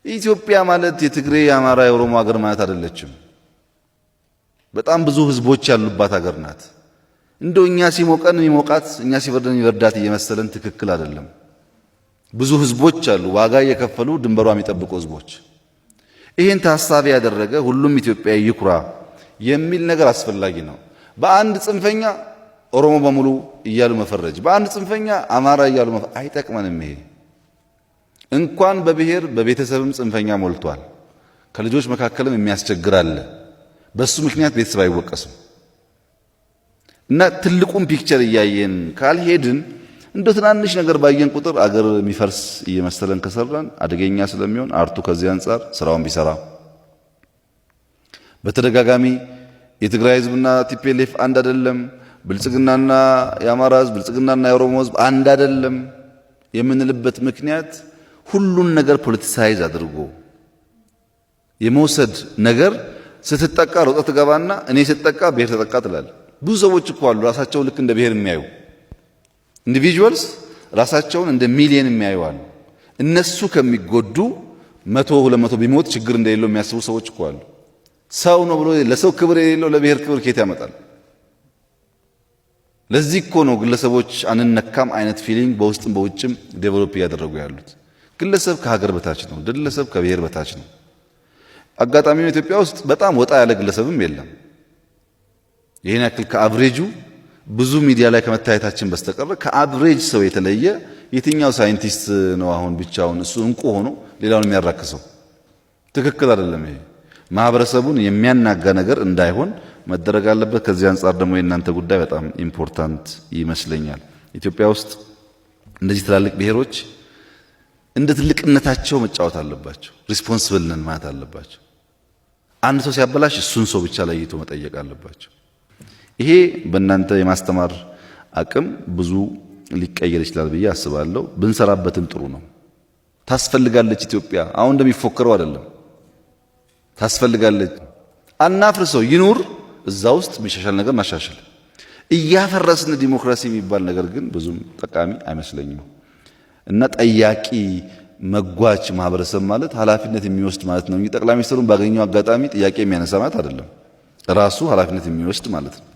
ኢትዮጵያ ማለት የትግሬ፣ የአማራ፣ የኦሮሞ ሀገር ማለት አይደለችም። በጣም ብዙ ህዝቦች ያሉባት ሀገር ናት። እንደው እኛ ሲሞቀን የሚሞቃት እኛ ሲበርደን የሚበርዳት እየመሰለን ትክክል አይደለም። ብዙ ህዝቦች አሉ፣ ዋጋ እየከፈሉ ድንበሯ የሚጠብቁ ህዝቦች። ይህን ታሳቢ ያደረገ ሁሉም ኢትዮጵያዊ ይኩራ የሚል ነገር አስፈላጊ ነው። በአንድ ጽንፈኛ ኦሮሞ በሙሉ እያሉ መፈረጅ፣ በአንድ ጽንፈኛ አማራ እያሉ አይጠቅመንም። ይሄ እንኳን በብሔር በቤተሰብም ጽንፈኛ ሞልቷል። ከልጆች መካከልም የሚያስቸግር አለ። በሱ ምክንያት ቤተሰብ አይወቀስም። እና ትልቁን ፒክቸር እያየን ካልሄድን እንደ ትናንሽ ነገር ባየን ቁጥር አገር የሚፈርስ እየመሰለን ከሰራን አደገኛ ስለሚሆን አርቱ ከዚህ አንጻር ስራውን ቢሰራ በተደጋጋሚ የትግራይ ህዝብና ቲፒኤልኤፍ አንድ አይደለም፣ ብልጽግናና የአማራ ህዝብ፣ ብልጽግናና የኦሮሞ ህዝብ አንድ አይደለም የምንልበት ምክንያት ሁሉን ነገር ፖለቲሳይዝ አድርጎ የመውሰድ ነገር ስትጠቃ ሮጠህ ትገባና እኔ ስትጠቃ ብሔር ተጠቃ ትላለህ። ብዙ ሰዎች እኮ አሉ ራሳቸውን ልክ እንደ ብሔር የሚያዩ ኢንዲቪጁዋልስ ራሳቸውን እንደ ሚሊየን የሚያዩ አሉ። እነሱ ከሚጎዱ 100 200 ቢሞት ችግር እንደሌለው የሚያስቡ ሰዎች እኮ አሉ። ሰው ነው ብሎ ለሰው ክብር የሌለው ለብሔር ክብር ከየት ያመጣል? ለዚህ እኮ ነው ግለሰቦች አንነካም አይነት ፊሊንግ በውስጥም በውጭም ዴቨሎፕ እያደረጉ ያሉት። ግለሰብ ከሀገር በታች ነው፣ ግለሰብ ከብሔር በታች ነው። አጋጣሚው ኢትዮጵያ ውስጥ በጣም ወጣ ያለ ግለሰብም የለም። ይሄን ያክል ከአቭሬጁ ብዙ ሚዲያ ላይ ከመታየታችን በስተቀር ከአቭሬጅ ሰው የተለየ የትኛው ሳይንቲስት ነው አሁን ብቻውን እሱ እንቁ ሆኖ ሌላውን የሚያራክሰው? ትክክል አይደለም። ይሄ ማህበረሰቡን የሚያናጋ ነገር እንዳይሆን መደረግ አለበት። ከዚህ አንጻር ደግሞ የእናንተ ጉዳይ በጣም ኢምፖርታንት ይመስለኛል። ኢትዮጵያ ውስጥ እንደዚህ ትላልቅ ብሔሮች እንደ ትልቅነታቸው መጫወት አለባቸው። ሪስፖንሲብል ነን ማለት አለባቸው። አንድ ሰው ሲያበላሽ እሱን ሰው ብቻ ለይቶ መጠየቅ አለባቸው። ይሄ በእናንተ የማስተማር አቅም ብዙ ሊቀየር ይችላል ብዬ አስባለሁ። ብንሰራበትም ጥሩ ነው። ታስፈልጋለች ኢትዮጵያ። አሁን እንደሚፎከረው አይደለም። ታስፈልጋለች። አናፍርሰው፣ ይኑር። እዛ ውስጥ የሚሻሻል ነገር ማሻሻል። እያፈረስን ዲሞክራሲ የሚባል ነገር ግን ብዙም ጠቃሚ አይመስለኝም። እና ጠያቂ መጓች ማህበረሰብ ማለት ኃላፊነት የሚወስድ ማለት ነው እንጂ ጠቅላይ ሚኒስትሩን ባገኘው አጋጣሚ ጥያቄ የሚያነሳ ማለት አይደለም። ራሱ ኃላፊነት የሚወስድ ማለት ነው።